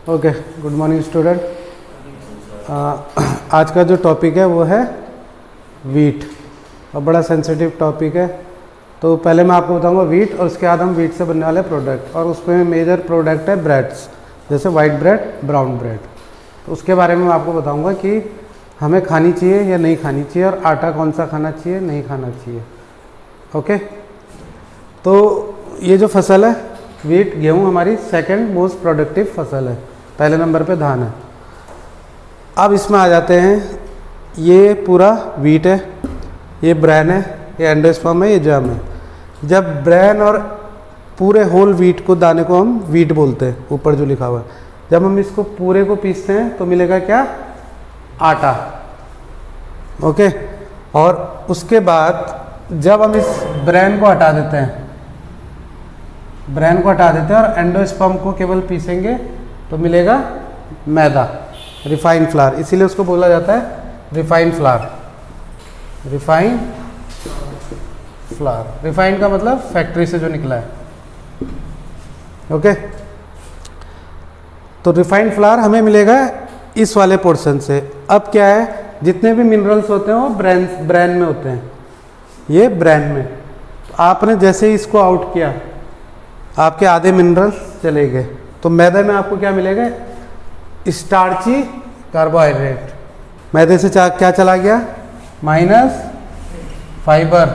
Okay, good morning student. आज का जो टॉपिक है वो है वीट, और बड़ा सेंसिटिव टॉपिक है। तो पहले मैं आपको बताऊंगा वीट, और उसके बाद हम वीट से बनने वाले प्रोडक्ट, और उसमें मेजर प्रोडक्ट है ब्रेड्स, जैसे वाइट ब्रेड, ब्राउन ब्रेड। तो उसके बारे में मैं आपको बताऊंगा कि हमें खानी चाहिए या नहीं खानी चाहिए, और आटा कौन सा खाना चाहिए, नहीं खाना चाहिए। ओके, तो ये जो फसल है वीट, गेहूँ, हमारी सेकंड मोस्ट प्रोडक्टिव फसल है। पहले नंबर पे धान है। अब इसमें आ जाते हैं, ये पूरा वीट है, ये ब्रैन है, ये एंडोस्पर्म है, ये जर्म है। जब ब्रैन और पूरे होल वीट को, दाने को हम वीट बोलते हैं, ऊपर जो लिखा हुआ है। जब हम इसको पूरे को पीसते हैं तो मिलेगा क्या? आटा। ओके, और उसके बाद जब हम इस ब्रैन को हटा देते हैं, ब्रैन को हटा देते हैं और एंडोस्पर्म को केवल पीसेंगे तो मिलेगा मैदा, रिफाइंड फ्लावर। इसीलिए उसको बोला जाता है refined flour. Refined flour, refined का मतलब फैक्ट्री से जो निकला है। ओके, तो रिफाइंड फ्लावर हमें मिलेगा इस वाले पोर्शन से। अब क्या है, जितने भी मिनरल्स होते हैं वो ब्रैन में होते हैं, ये ब्रैन में। तो आपने जैसे ही इसको आउट किया, आपके आधे मिनरल चले गए। तो मैदे में आपको क्या मिलेगा? Starchy carbohydrate. मैदे से क्या चला गया? Minus fibre.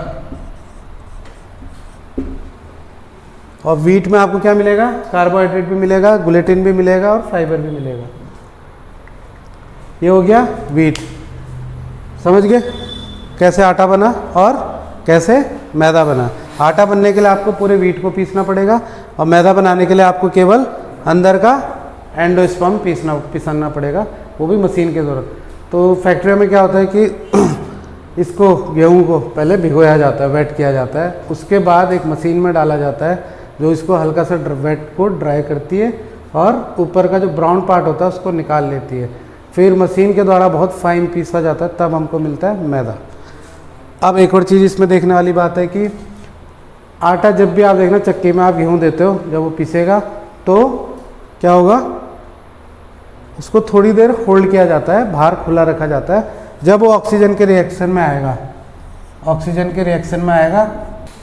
और वीट में आपको क्या मिलेगा? कार्बोहाइड्रेट भी मिलेगा, ग्लूटेन भी मिलेगा और फाइबर भी मिलेगा। ये हो गया वीट। समझ गए कैसे आटा बना और कैसे मैदा बना? आटा बनने के लिए आपको पूरे वीट को पीसना पड़ेगा, और मैदा बनाने के लिए आपको केवल अंदर का एंडोस्पर्म पीसना पड़ेगा, वो भी मशीन की ज़रूरत। तो फैक्ट्रियों में क्या होता है कि इसको, गेहूं को पहले भिगोया जाता है, वेट किया जाता है। उसके बाद एक मशीन में डाला जाता है जो इसको हल्का सा वेट को ड्राई करती है, और ऊपर का जो ब्राउन पार्ट होता है उसको निकाल लेती है। फिर मशीन के द्वारा बहुत फाइन पीसा जाता है, तब हमको मिलता है मैदा। अब एक और चीज़ इसमें देखने वाली बात है कि आटा जब भी आप देखना चक्की में आप गेहूँ देते हो, जब वो पीसेगा तो क्या होगा, उसको थोड़ी देर होल्ड किया जाता है, बाहर खुला रखा जाता है। जब वो ऑक्सीजन के रिएक्शन में आएगा, ऑक्सीजन के रिएक्शन में आएगा,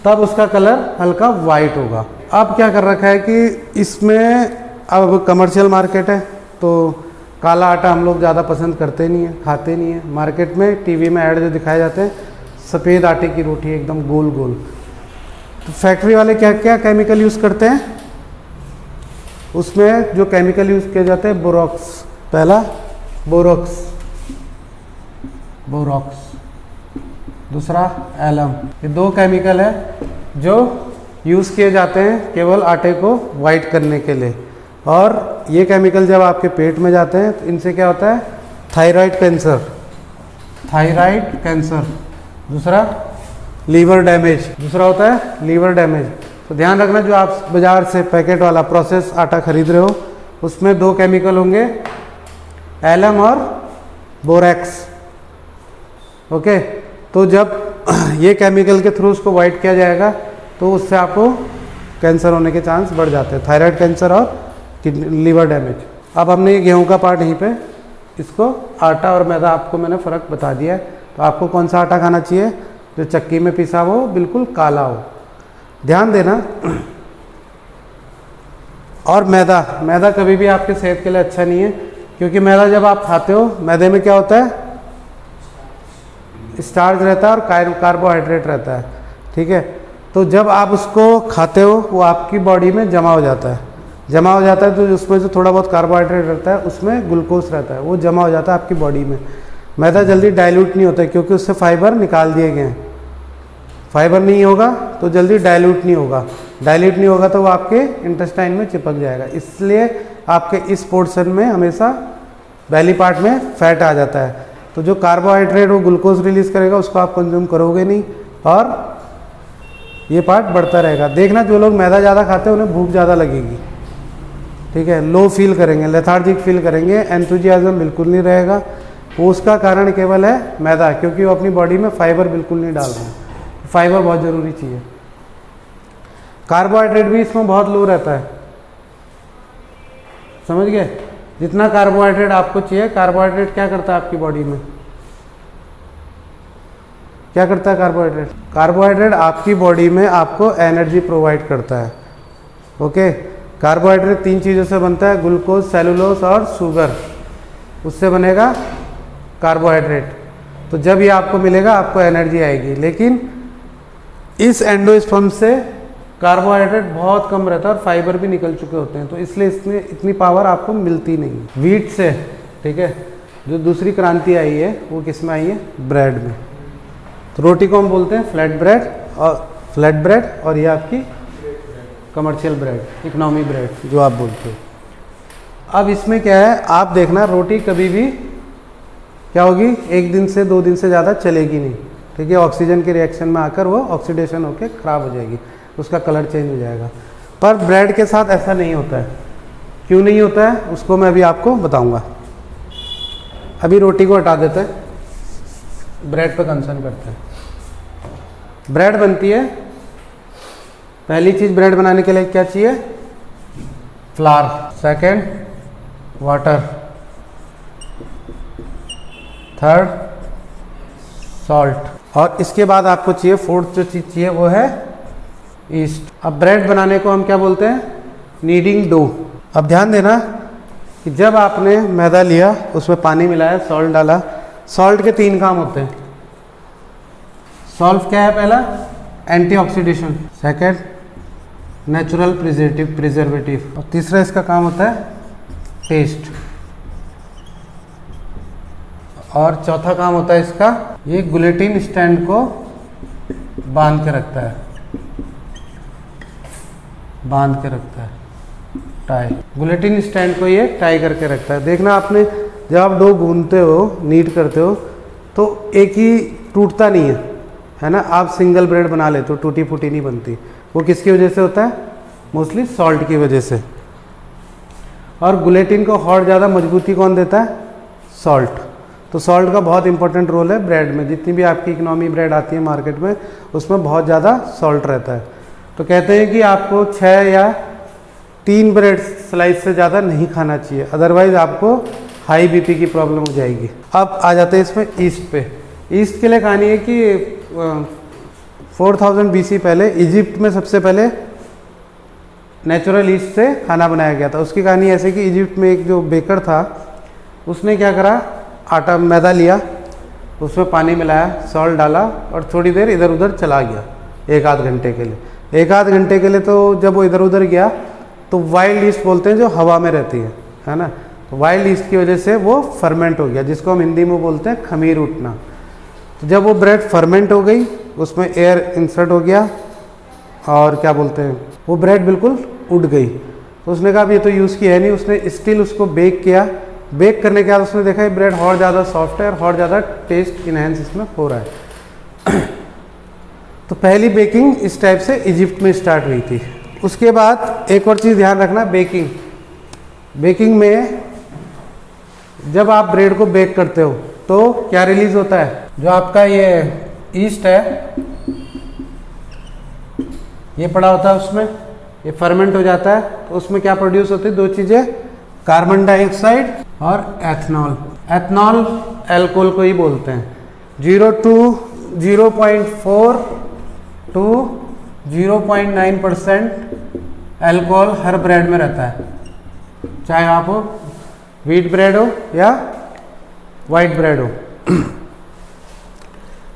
तब उसका कलर हल्का वाइट होगा। अब क्या कर रखा है कि इसमें अब कमर्शियल मार्केट है, तो काला आटा हम लोग ज़्यादा पसंद करते नहीं है, खाते नहीं है। मार्केट में टीवी में ऐड जो दिखाए जाते हैं, सफ़ेद आटे की रोटी एकदम गोल गोल। तो फैक्ट्री वाले क्या क्या केमिकल यूज़ करते हैं? उसमें जो केमिकल यूज़ किए जाते हैं, बोरॉक्स। पहला बोरॉक्स, दूसरा एलम। ये दो केमिकल है जो यूज़ किए जाते हैं केवल आटे को वाइट करने के लिए। और ये केमिकल जब आपके पेट में जाते हैं तो इनसे क्या होता है? Thyroid cancer. दूसरा लीवर डैमेज, दूसरा होता है लीवर डैमेज। तो ध्यान रखना, जो आप बाज़ार से पैकेट वाला प्रोसेस आटा खरीद रहे हो, उसमें दो केमिकल होंगे, एलम और बोरैक्स। ओके, तो जब ये केमिकल के थ्रू उसको वाइट किया जाएगा तो उससे आपको कैंसर होने के चांस बढ़ जाते हैं, थायराइड कैंसर और लीवर डैमेज। अब हमने ये गेहूं का पार्ट यहीं पे, इसको आटा और मैदा आपको मैंने फ़र्क बता दिया है। तो आपको कौन सा आटा खाना चाहिए? जो चक्की में पिसा हो, बिल्कुल काला हो। ध्यान देना। और मैदा कभी भी आपके सेहत के लिए अच्छा नहीं है, क्योंकि मैदा जब आप खाते हो, मैदे में क्या होता है? स्टार्च रहता है और कार्बोहाइड्रेट रहता है। ठीक है, तो जब आप उसको खाते हो वो आपकी बॉडी में जमा हो जाता है। तो उसमें जो थोड़ा बहुत कार्बोहाइड्रेट रहता है, उसमें ग्लूकोज रहता है, वो जमा हो जाता है आपकी बॉडी में। मैदा जल्दी डाइल्यूट नहीं होता है, क्योंकि उससे फाइबर निकाल दिए गए हैं। फाइबर नहीं होगा तो जल्दी डाइल्यूट नहीं होगा तो वो आपके इंटेस्टाइन में चिपक जाएगा। इसलिए आपके इस पोर्शन में हमेशा बेली पार्ट में फैट आ जाता है। तो जो कार्बोहाइड्रेट वो ग्लूकोज रिलीज करेगा, उसको आप कंज्यूम करोगे नहीं, और ये पार्ट बढ़ता रहेगा। देखना, जो लोग मैदा ज़्यादा खाते हैं उन्हें भूख ज़्यादा लगेगी। ठीक है, लो फील करेंगे, लेथार्जिक फील करेंगे, एंथुजियाज्म बिल्कुल नहीं रहेगा। वो उसका कारण केवल है मैदा, क्योंकि वो अपनी बॉडी में फाइबर बिल्कुल नहीं डाल रहे हैं। फाइबर बहुत ज़रूरी चीज़ है। कार्बोहाइड्रेट भी इसमें बहुत लो रहता है, समझ गए। जितना कार्बोहाइड्रेट आपको चाहिए, कार्बोहाइड्रेट क्या करता है आपकी बॉडी में, क्या करता है कार्बोहाइड्रेट? कार्बोहाइड्रेट आपकी बॉडी में आपको एनर्जी प्रोवाइड करता है। ओके, कार्बोहाइड्रेट 3 चीज़ों से बनता है, ग्लूकोज, सेलुलोज और शुगर, उससे बनेगा कार्बोहाइड्रेट। तो जब ये आपको मिलेगा आपको एनर्जी आएगी। लेकिन इस एंडोस्पर्म से कार्बोहाइड्रेट बहुत कम रहता है और फाइबर भी निकल चुके होते हैं, तो इसलिए इसमें इतनी पावर आपको मिलती नहीं। वीट से, ठीक है, जो दूसरी क्रांति आई है वो किस में आई है? ब्रेड में। तो रोटी को हम बोलते हैं फ्लैट ब्रेड, और ये आपकी कमर्शियल ब्रेड, इकोनॉमी ब्रेड जो आप बोलते हो। अब इसमें क्या है, आप देखना रोटी कभी भी क्या होगी, 1 दिन से 2 दिन से ज़्यादा चलेगी नहीं, ठीक है। ऑक्सीजन के रिएक्शन में आकर वो ऑक्सीडेशन होकर ख़राब हो जाएगी, उसका कलर चेंज हो जाएगा। पर ब्रेड के साथ ऐसा नहीं होता है। क्यों नहीं होता है उसको मैं अभी आपको बताऊंगा। अभी रोटी को हटा देते हैं, ब्रेड पे कंसर्न करते हैं। ब्रेड बनती है, पहली चीज़ ब्रेड बनाने के लिए क्या चाहिए? Flower, second water, third salt, और इसके बाद आपको चाहिए फोर्थ जो चीज़ चाहिए वो है ईस्ट। अब ब्रेड बनाने को हम क्या बोलते हैं? Kneading dough. अब ध्यान देना कि जब आपने मैदा लिया, उसमें पानी मिलाया, सॉल्ट डाला, सॉल्ट के 3 काम होते हैं। सॉल्ट क्या है? पहला एंटीऑक्सीडेशन, सेकेंड नेचुरल प्रिजर्वेटिव, और तीसरा इसका काम होता है टेस्ट, और चौथा काम होता है इसका, ये ग्लूटेन स्टैंड को बांध के रखता है, टाई। ग्लूटेन स्टैंड को ये टाई करके रखता है। देखना आपने जब आप डो गूंथते हो, नीड करते हो, तो एक ही टूटता नहीं है ना। आप सिंगल ब्रेड बना लेते हो, टूटी फूटी नहीं बनती। वो किसकी वजह से होता है? मोस्टली सॉल्ट की वजह से। और ग्लूटेन को और ज़्यादा मजबूती कौन देता है? सॉल्ट। तो सॉल्ट का बहुत इंपॉर्टेंट रोल है ब्रेड में। जितनी भी आपकी इकोनॉमी ब्रेड आती है मार्केट में, उसमें बहुत ज़्यादा सॉल्ट रहता है। तो कहते हैं कि आपको 6 या 3 ब्रेड स्लाइस से ज़्यादा नहीं खाना चाहिए, अदरवाइज आपको हाई बीपी की प्रॉब्लम हो जाएगी। अब आ जाते हैं इसमें ईस्ट पे। ईस्ट के लिए कहानी है कि 4000 BC पहले इजिप्ट में सबसे पहले नेचुरल ईस्ट से खाना बनाया गया था। उसकी कहानी ऐसे कि इजिप्ट में एक जो बेकर था, उसने क्या करा, आटा मैदा लिया, उसमें पानी मिलाया, सॉल्ट डाला और थोड़ी देर इधर उधर चला गया 1-8 घंटे के लिए। 1-8 घंटे के लिए तो जब वो इधर उधर गया तो वाइल्ड ईस्ट बोलते हैं जो हवा में रहती है ना। तो वाइल्ड ईस्ट की वजह से वो फर्मेंट हो गया, जिसको हम हिंदी में बोलते हैं खमीर उठना। तो जब वो ब्रेड फर्मेंट हो गई, उसमें एयर इंसर्ट हो गया और क्या बोलते हैं, वो ब्रेड बिल्कुल उड़ गई। तो उसने कहा अब ये तो यूज़ की है नहीं, उसने स्टिल उसको बेक किया। बेक करने के बाद उसने देखा ये ब्रेड और ज़्यादा सॉफ्ट है और और ज़्यादा टेस्ट इनहेंस इसमें हो रहा है। तो पहली बेकिंग इस टाइप से इजिप्ट में स्टार्ट हुई थी। उसके बाद एक और चीज़ ध्यान रखना, बेकिंग में जब आप ब्रेड को बेक करते हो तो क्या रिलीज होता है? जो आपका ये ईस्ट है, ये पड़ा होता है उसमें, ये फर्मेंट हो जाता है। तो उसमें क्या प्रोड्यूस होती है? 2 चीज़ें, कार्बन डाइऑक्साइड और एथनॉल। एथनॉल एल्कोहल को ही बोलते हैं। 0.4 to 0.9% एल्कोहल हर ब्रेड में रहता है, चाहे आप हो व्हीट ब्रेड हो या वाइट ब्रेड हो।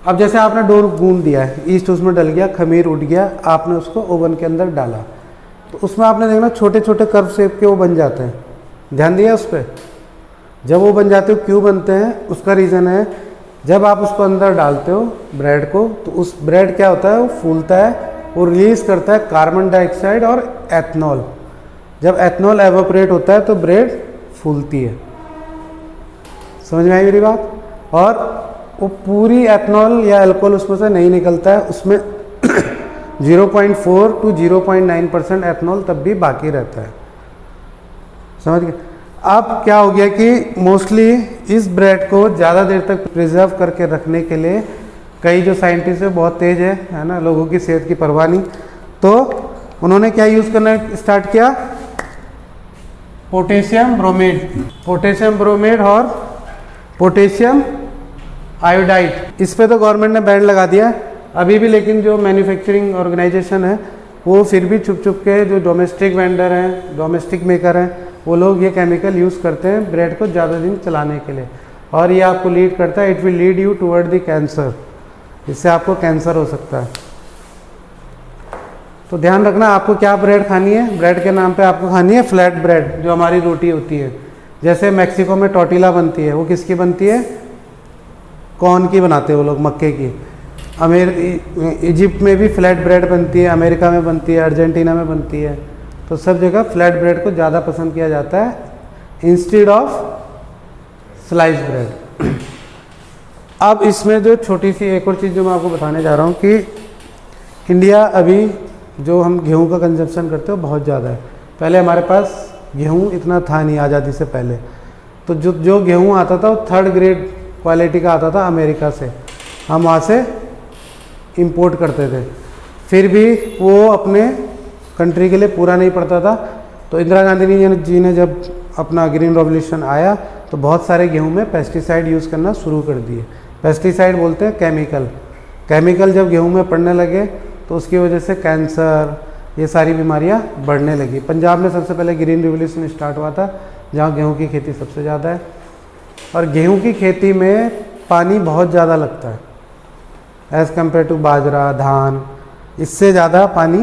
अब जैसे आपने डो गूंद दिया है, ईस्ट उसमें डल गया, खमीर उठ गया, आपने उसको ओवन के अंदर डाला, तो उसमें आपने देखना छोटे छोटे कर्व शेप के वो बन जाते हैं। ध्यान दिया उस पर? जब वो बन जाते हो, क्यों बनते हैं? उसका रीज़न है, जब आप उसको अंदर डालते हो ब्रेड को, तो उस ब्रेड क्या होता है, वो फूलता है, वो रिलीज़ करता है कार्बन डाइऑक्साइड और एथनॉल। जब एथनॉल एवोपरेट होता है तो ब्रेड फूलती है। समझ में आई मेरी बात? और वो पूरी एथनॉल या अल्कोहल उसमें से नहीं निकलता है, उसमें 0.4 to 0.9% एथनॉल तब भी बाकी रहता है। समझ गए? अब क्या हो गया कि मोस्टली इस ब्रेड को ज़्यादा देर तक प्रिजर्व करके रखने के लिए कई जो साइंटिस्ट है बहुत तेज है ना, लोगों की सेहत की परवाह नहीं, तो उन्होंने क्या यूज़ करना स्टार्ट किया? पोटेशियम ब्रोमेड और पोटेशियम आयोडाइड। इस पे तो गवर्नमेंट ने बैन लगा दिया है अभी भी, लेकिन जो मैन्युफैक्चरिंग ऑर्गेनाइजेशन है वो फिर भी छुप के जो डोमेस्टिक वेंडर हैं, डोमेस्टिक मेकर हैं, वो लोग ये केमिकल यूज़ करते हैं ब्रेड को ज़्यादा दिन चलाने के लिए, और ये आपको लीड करता है, it will lead you toward the cancer, इससे आपको कैंसर हो सकता है। तो ध्यान रखना आपको क्या ब्रेड खानी है। ब्रेड के नाम पे आपको खानी है फ्लैट ब्रेड, जो हमारी रोटी होती है। जैसे मैक्सिको में टोर्टिला बनती है, वो किसकी बनती है? कॉर्न की बनाते हैं वो लोग, मक्के की। इजिप्ट में भी फ्लैट ब्रेड बनती है, अमेरिका में बनती है, अर्जेंटीना में बनती है। तो सब जगह फ्लैट ब्रेड को ज़्यादा पसंद किया जाता है इंस्टेड ऑफ स्लाइस ब्रेड। अब इसमें जो छोटी सी एक और चीज़ जो मैं आपको बताने जा रहा हूँ कि इंडिया अभी जो हम गेहूं का कंजप्शन करते हैं वो बहुत ज़्यादा है। पहले हमारे पास गेहूं इतना था नहीं आज़ादी से पहले, तो जो गेहूं आता था वो 3rd ग्रेड क्वालिटी का आता था अमेरिका से, हम वहाँ से इंपोर्ट करते थे। फिर भी वो अपने कंट्री के लिए पूरा नहीं पड़ता था, तो इंदिरा गांधी जी ने जब अपना ग्रीन रेवोल्यूशन आया तो बहुत सारे गेहूं में पेस्टिसाइड यूज़ करना शुरू कर दिए। पेस्टिसाइड बोलते हैं केमिकल जब गेहूं में पड़ने लगे तो उसकी वजह से कैंसर, ये सारी बीमारियां बढ़ने लगी। पंजाब में सबसे पहले ग्रीन रिवोल्यूशन स्टार्ट हुआ था, जहाँ गेहूं की खेती सबसे ज़्यादा है, और गेहूं की खेती में पानी बहुत ज़्यादा लगता है एज़ कम्पेयर टू बाजरा, धान, इससे ज़्यादा पानी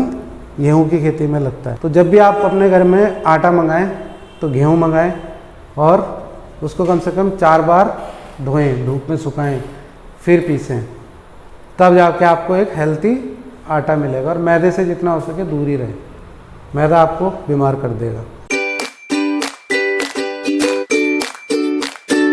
गेहूं की खेती में लगता है। तो जब भी आप अपने घर में आटा मंगाएं तो गेहूं मंगाएं और उसको कम से कम 4 बार धोएं, धूप में सुखाएं, फिर पीसें, तब जाके आपको एक हेल्थी आटा मिलेगा। और मैदे से जितना हो सके दूर ही रहें, मैदा आपको बीमार कर देगा।